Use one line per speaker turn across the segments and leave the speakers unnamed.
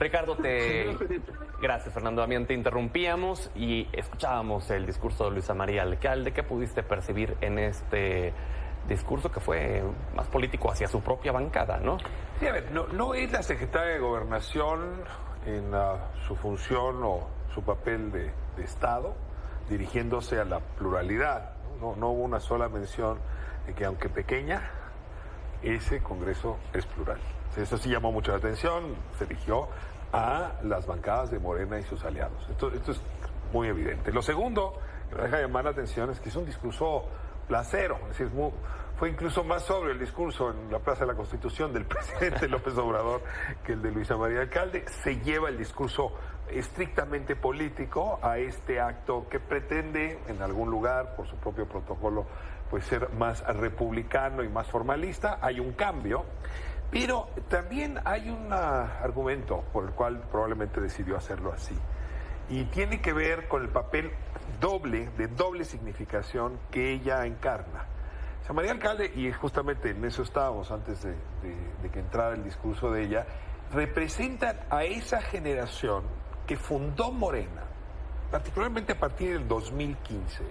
Ricardo,
Señor Felipe.
Gracias, Fernando Damián, te interrumpíamos y escuchábamos el discurso de Luisa María Alcalde. ¿Qué pudiste percibir en este discurso que fue más político hacia su propia bancada, no?
Sí, a ver, no es la secretaria de Gobernación en su función o su papel de Estado dirigiéndose a la pluralidad. No hubo una sola mención de que, aunque pequeña, ese Congreso es plural. Eso sí llamó mucho la atención, se dirigió a las bancadas de Morena y sus aliados. Esto es muy evidente. Lo segundo que me deja llamar la atención es que es un discurso placero, es decir, fue incluso más sobre el discurso en la Plaza de la Constitución del presidente López Obrador que el de Luisa María Alcalde. Se lleva el discurso estrictamente político a este acto que pretende, en algún lugar, por su propio protocolo, pues ser más republicano y más formalista. Hay un cambio, pero también hay un argumento por el cual probablemente decidió hacerlo así. Y tiene que ver con el papel de doble significación que ella encarna. Luisa María Alcalde, y justamente en eso estábamos antes de que entrara el discurso de ella, representan a esa generación que fundó Morena, particularmente a partir del 2015,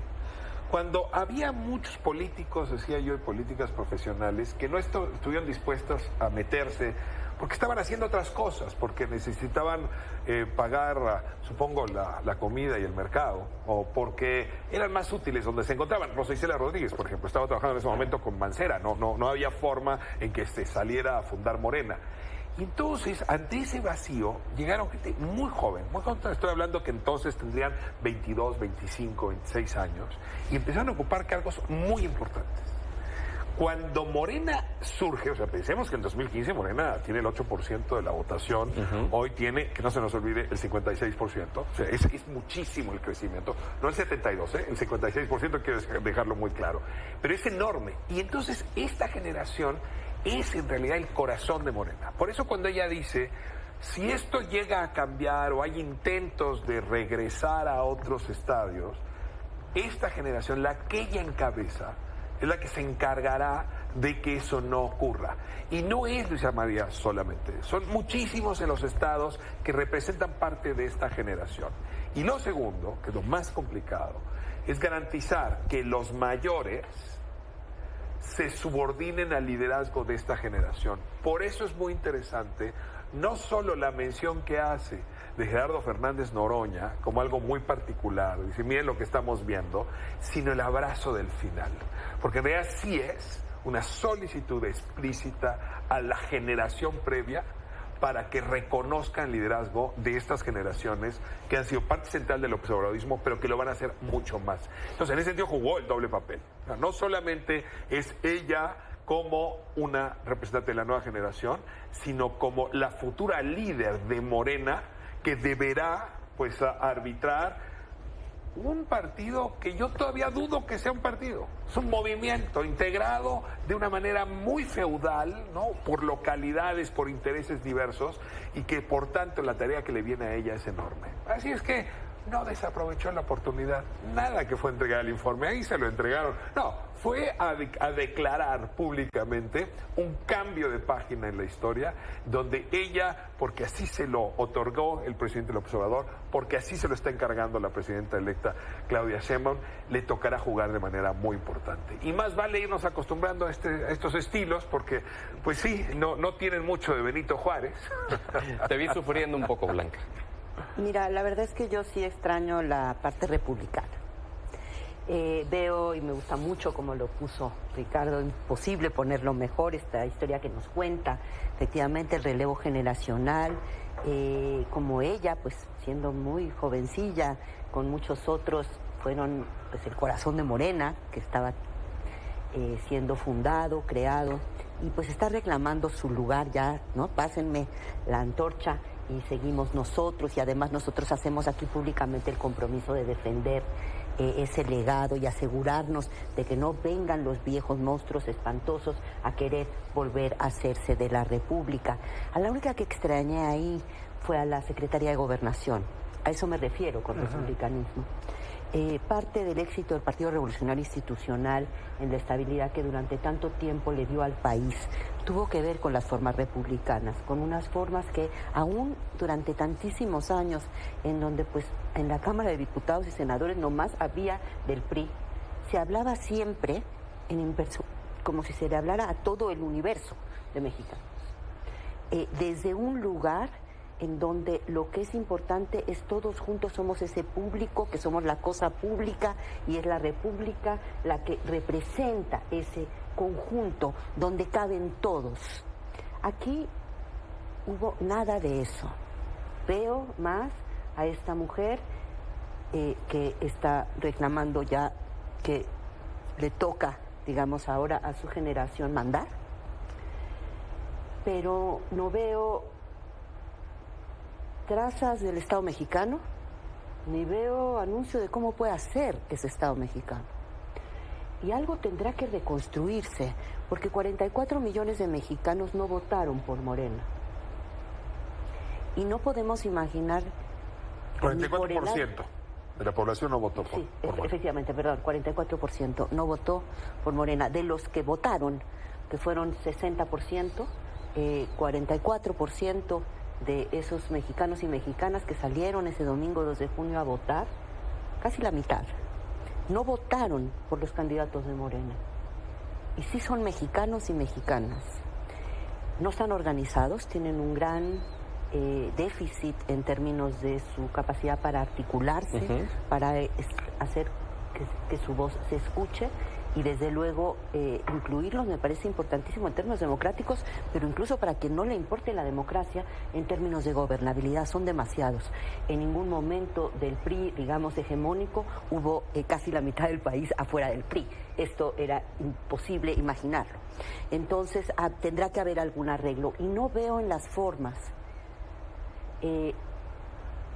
cuando había muchos políticos, decía yo, y políticas profesionales, que no estuvieron dispuestos a meterse porque estaban haciendo otras cosas, porque necesitaban pagar, supongo, la comida y el mercado, o porque eran más útiles donde se encontraban. Rosa Isela Rodríguez, por ejemplo, estaba trabajando en ese momento con Mancera, no había forma en que se saliera a fundar Morena. Y entonces, ante ese vacío, llegaron gente muy joven, estoy hablando que entonces tendrían 22, 25, 26 años, y empezaron a ocupar cargos muy importantes. Cuando Morena surge, o sea, pensemos que en 2015 Morena tiene el 8% de la votación, hoy tiene, que no se nos olvide, el 56%, o sea, es muchísimo el crecimiento, no el 72%, el 56%, quiero dejarlo muy claro, pero es enorme. Y entonces esta generación es en realidad el corazón de Morena. Por eso cuando ella dice, si esto llega a cambiar o hay intentos de regresar a otros estadios, esta generación, la que ella encabeza, es la que se encargará de que eso no ocurra. Y no es Luisa María solamente, son muchísimos en los estados que representan parte de esta generación. Y lo segundo, que es lo más complicado, es garantizar que los mayores se subordinen al liderazgo de esta generación. Por eso es muy interesante no solo la mención que hace de Gerardo Fernández Noroña como algo muy particular, dice, miren lo que estamos viendo, sino el abrazo del final. Porque en realidad sí es una solicitud explícita a la generación previa para que reconozcan el liderazgo de estas generaciones que han sido parte central del observadorismo, pero que lo van a hacer mucho más. Entonces, en ese sentido jugó el doble papel. O sea, no solamente es ella como una representante de la nueva generación, sino como la futura líder de Morena que deberá, pues, arbitrar un partido que yo todavía dudo que sea un partido. Es un movimiento integrado de una manera muy feudal, ¿no? Por localidades, por intereses diversos, y que por tanto la tarea que le viene a ella es enorme. Así es que no desaprovechó la oportunidad. Nada que fue entregar el informe, ahí se lo entregaron. No, fue a declarar públicamente un cambio de página en la historia, donde ella, porque así se lo otorgó el presidente López Obrador, porque así se lo está encargando la presidenta electa Claudia Sheinbaum, le tocará jugar de manera muy importante. Y más vale irnos acostumbrando a estos estilos, porque, pues sí, no tienen mucho de Benito Juárez.
Te vi sufriendo un poco, Blanca.
Mira, la verdad es que yo sí extraño la parte republicana. Veo y me gusta mucho como lo puso Ricardo, imposible ponerlo mejor, esta historia que nos cuenta, efectivamente el relevo generacional, como ella, pues siendo muy jovencilla, con muchos otros, fueron pues el corazón de Morena, que estaba siendo fundado, creado, y pues está reclamando su lugar ya, ¿no? Pásenme la antorcha. Y seguimos nosotros, y además nosotros hacemos aquí públicamente el compromiso de defender ese legado y asegurarnos de que no vengan los viejos monstruos espantosos a querer volver a hacerse de la República. A la única que extrañé ahí fue a la Secretaría de Gobernación. A eso me refiero con republicanismo. parte del éxito del Partido Revolucionario Institucional en la estabilidad que durante tanto tiempo le dio al país tuvo que ver con las formas republicanas, con unas formas que aún durante tantísimos años, en donde pues en la Cámara de Diputados y Senadores nomás había del PRI, se hablaba siempre como si se le hablara a todo el universo de mexicanos. Desde un lugar en donde lo que es importante es todos juntos somos ese público, que somos la cosa pública y es la república la que representa ese conjunto donde caben todos. Aquí hubo nada de eso. Veo más a esta mujer que está reclamando ya que le toca, digamos, ahora a su generación mandar, pero no veo trazas del Estado mexicano, ni veo anuncio de cómo puede hacer ese Estado mexicano. Y algo tendrá que reconstruirse, porque 44 millones de mexicanos no votaron por Morena. Y no podemos imaginar...
44% de la población no votó por Morena.
Efectivamente, perdón, 44% no votó por Morena. De los que votaron, que fueron 60%, 44% de esos mexicanos y mexicanas que salieron ese domingo 2 de junio a votar, casi la mitad, no votaron por los candidatos de Morena. Y sí son mexicanos y mexicanas. No están organizados, tienen un gran déficit en términos de su capacidad para articularse, para hacer que su voz se escuche. Y desde luego incluirlos me parece importantísimo en términos democráticos, pero incluso para quien no le importe la democracia en términos de gobernabilidad, son demasiados. En ningún momento del PRI, digamos, hegemónico, hubo casi la mitad del país afuera del PRI. Esto era imposible imaginarlo. Entonces tendrá que haber algún arreglo y no veo en las formas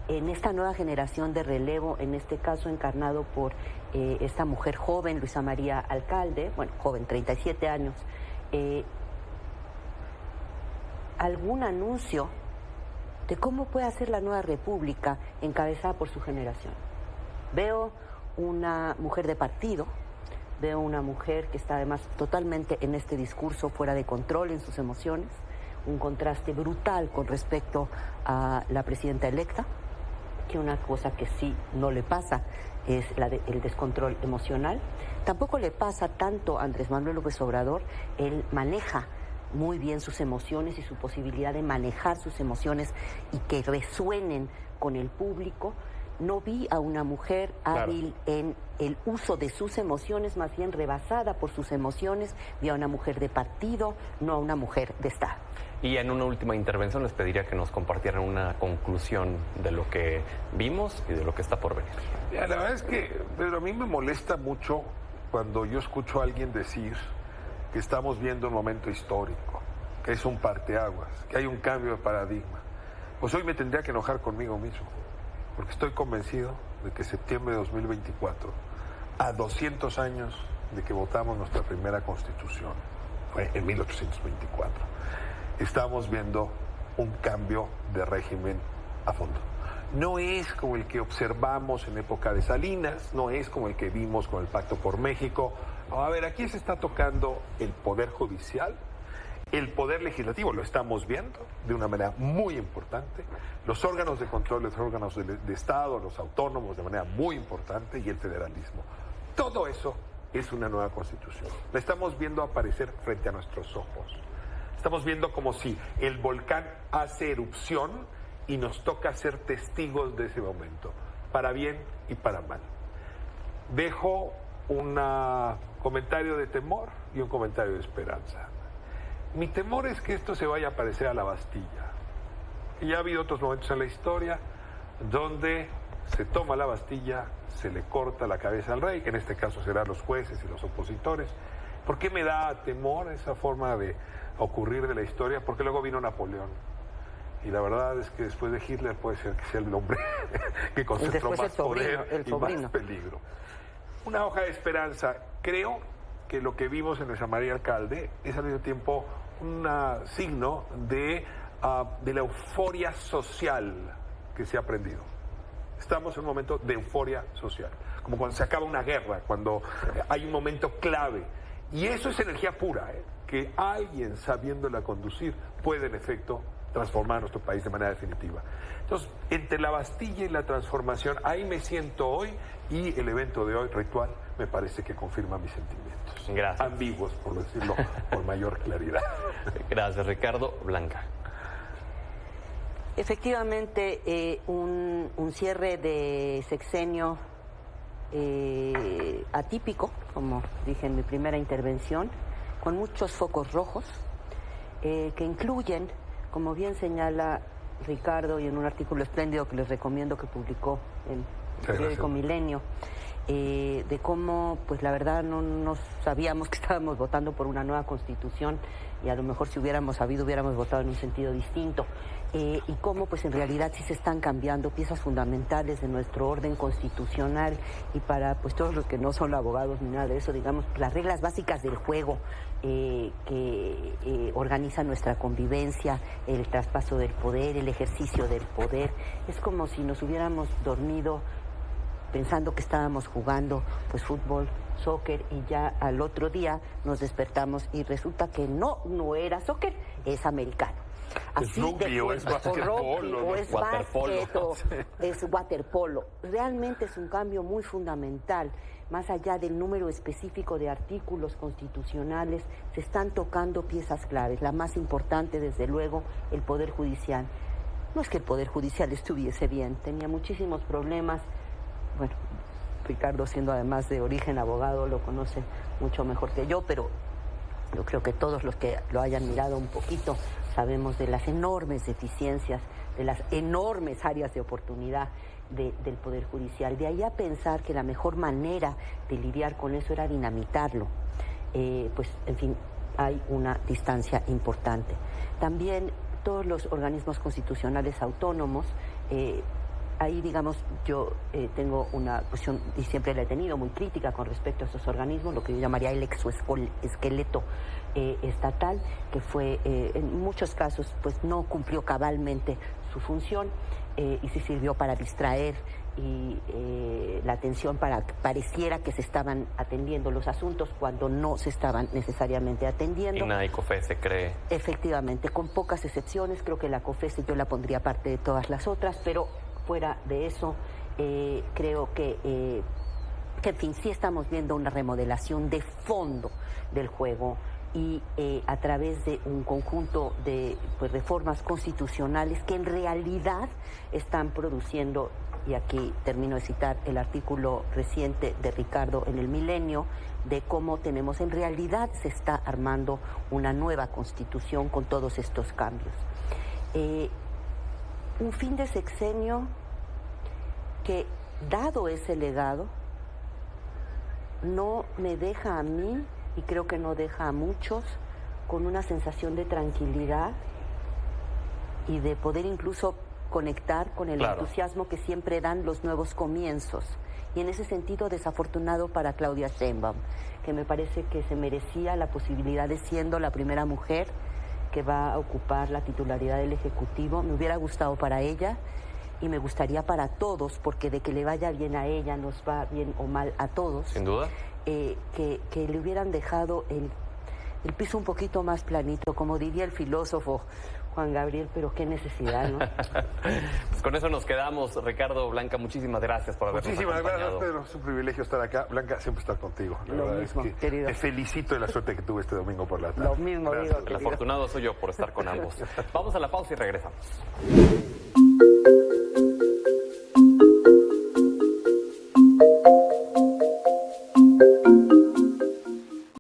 en esta nueva generación de relevo, en este caso encarnado por esta mujer joven, Luisa María Alcalde, bueno, joven, 37 años, algún anuncio de cómo puede hacer la nueva república encabezada por su generación. Veo una mujer de partido, veo una mujer que está además totalmente en este discurso fuera de control en sus emociones, un contraste brutal con respecto a la presidenta electa, que una cosa que sí no le pasa es el descontrol emocional. Tampoco le pasa tanto a Andrés Manuel López Obrador. Él maneja muy bien sus emociones y su posibilidad de manejar sus emociones y que resuenen con el público. No vi a una mujer hábil en el uso de sus emociones, más bien rebasada por sus emociones. Vi a una mujer de partido, no a una mujer de Estado.
Y en una última intervención les pediría que nos compartieran una conclusión de lo que vimos y de lo que está por venir.
La verdad es que, Pedro, a mí me molesta mucho cuando yo escucho a alguien decir que estamos viendo un momento histórico, que es un parteaguas, que hay un cambio de paradigma. Pues hoy me tendría que enojar conmigo mismo, porque estoy convencido de que septiembre de 2024, a 200 años de que votamos nuestra primera constitución, fue en 1824, estamos viendo un cambio de régimen a fondo. No es como el que observamos en época de Salinas, no es como el que vimos con el Pacto por México. A ver, aquí se está tocando el poder judicial, el poder legislativo, lo estamos viendo de una manera muy importante, los órganos de control, los órganos de Estado, los autónomos de manera muy importante y el federalismo. Todo eso es una nueva constitución. La estamos viendo aparecer frente a nuestros ojos. Estamos viendo como si el volcán hace erupción y nos toca ser testigos de ese momento, para bien y para mal. Dejo un comentario de temor y un comentario de esperanza. Mi temor es que esto se vaya a parecer a la Bastilla. Y ya ha habido otros momentos en la historia donde se toma la Bastilla, se le corta la cabeza al rey, que en este caso serán los jueces y los opositores. ¿Por qué me da temor esa forma de ocurrir de la historia? Porque luego vino Napoleón. Y la verdad es que después de Hitler puede ser que sea el hombre que concentró más poder y más peligro. Una hoja de esperanza. Creo que lo que vimos en Luisa María Alcalde es al mismo tiempo un signo de la euforia social que se ha aprendido. Estamos en un momento de euforia social. como cuando se acaba una guerra, cuando hay un momento clave. Y eso es energía pura, que alguien sabiéndola conducir puede en efecto transformar nuestro país de manera definitiva. Entonces, entre la Bastilla y la transformación, ahí me siento hoy, y el evento de hoy, Ritual, me parece que confirma mis sentimientos.
Gracias.
Ambiguos, por decirlo con mayor claridad.
Gracias, Ricardo. Blanca.
Efectivamente, un cierre de sexenio atípico, como dije en mi primera intervención, con muchos focos rojos, que incluyen, como bien señala Ricardo, y en un artículo espléndido que les recomiendo que publicó en el periódico Milenio, de cómo, pues la verdad no sabíamos que estábamos votando por una nueva constitución, y a lo mejor si hubiéramos sabido hubiéramos votado en un sentido distinto, y cómo pues en realidad sí se están cambiando piezas fundamentales de nuestro orden constitucional, y para pues todos los que no son abogados ni nada de eso, digamos, las reglas básicas del juego que organizan nuestra convivencia, el traspaso del poder, el ejercicio del poder. Es como si nos hubiéramos dormido pensando que estábamos jugando pues fútbol, soccer, y ya al otro día nos despertamos y resulta que no era soccer, es americano.
Es rugby o es basquetbol
o es básquet o es waterpolo. Realmente es un cambio muy fundamental. Más allá del número específico de artículos constitucionales, se están tocando piezas claves. La más importante, desde luego, el Poder Judicial. No es que el Poder Judicial estuviese bien, tenía muchísimos problemas. Bueno, Ricardo, siendo además de origen abogado, lo conoce mucho mejor que yo, pero yo creo que todos los que lo hayan mirado un poquito sabemos de las enormes deficiencias, de las enormes áreas de oportunidad del Poder Judicial. De ahí a pensar que la mejor manera de lidiar con eso era dinamitarlo. Pues, en fin, hay una distancia importante. También todos los organismos constitucionales autónomos, ahí, digamos, yo tengo una posición, y siempre la he tenido, muy crítica con respecto a esos organismos, lo que yo llamaría el exoesqueleto estatal, que fue, en muchos casos, pues no cumplió cabalmente su función, y sí sirvió para distraer y la atención para que pareciera que se estaban atendiendo los asuntos cuando no se estaban necesariamente atendiendo.
Y una COFESE cree.
Efectivamente, con pocas excepciones, creo que la COFESE yo la pondría aparte de todas las otras, pero fuera de eso, creo que en fin, sí estamos viendo una remodelación de fondo del juego, y a través de un conjunto de pues, reformas constitucionales que en realidad están produciendo, y aquí termino de citar el artículo reciente de Ricardo en el Milenio, de cómo tenemos, en realidad se está armando una nueva constitución con todos estos cambios. Un fin de sexenio que, dado ese legado, no me deja a mí, y creo que no deja a muchos, con una sensación de tranquilidad y de poder incluso conectar con el entusiasmo que siempre dan los nuevos comienzos. Y en ese sentido, desafortunado para Claudia Sheinbaum, que me parece que se merecía la posibilidad de, siendo la primera mujer que va a ocupar la titularidad del Ejecutivo, me hubiera gustado para ella y me gustaría para todos, porque de que le vaya bien a ella nos va bien o mal a todos.
Sin duda.
Que le hubieran dejado el piso un poquito más planito, como diría el filósofo Juan Gabriel, pero qué necesidad, ¿no?
Pues con eso nos quedamos, Ricardo. Blanca, muchísimas gracias por habernos acompañado.
Muchísimas gracias, Pedro. Es un privilegio estar acá. Blanca, siempre estar contigo.
Lo mismo,
es que
querido.
te felicito de la suerte que tuve este domingo por la tarde.
Lo mismo,
gracias,
digo,
El
querido.
afortunado soy yo por estar con ambos. Vamos a la pausa y regresamos.